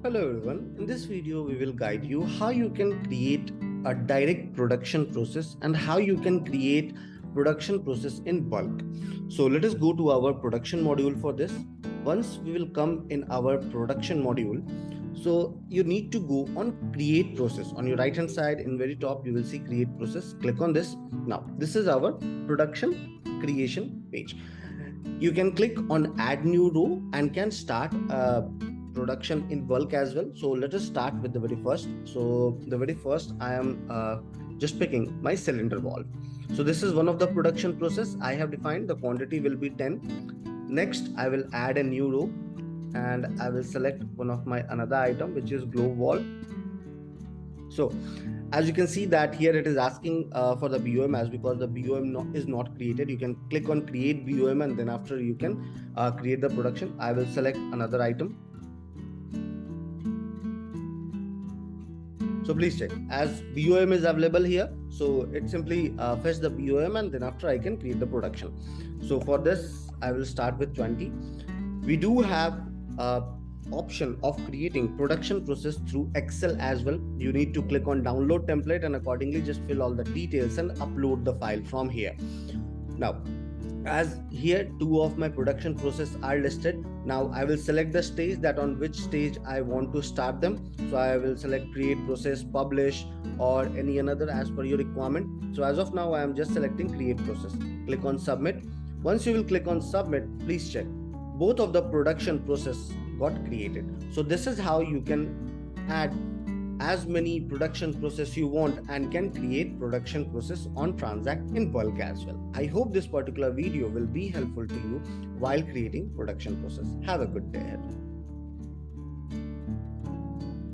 Hello everyone, in this video we will guide you how you can create a direct production process and how you can create production process in bulk. So let us go to our production module for this. Once we will come in our production module, so you need to go on create process. On your right hand side in very top you will see create process. Click on this. Now this is our production creation page. You can click on add new row and can start production in bulk as well. So let us start with the very first. So the very first I am just picking my cylinder valve. So this is one of the production process I have defined. The quantity will be 10. Next I will add a new row and I will select one of my another item, which is globe valve. So as you can see that here it is asking for the BOM, as because the BOM is not created. You can click on create BOM and then after you can create the production. I will select another item. So please check, as BOM is available here, so it simply fetch the BOM and then after I can create the production. So for this I will start with 20. We do have option of creating production process through Excel as well. You need to click on download template and accordingly just fill all the details and upload the file from here. Now as here two of my production process are listed, now I will select the stage, that on which stage I want to start them. So I will select create process, publish, or any another as per your requirement. So as of now I am just selecting create process. Click on submit. Once you will click on submit, please check both of the production process got created. So this is how you can add as many production process you want and can create production process on TranZact in bulk as well. I hope this particular video will be helpful to you while creating production process. Have a good day ahead.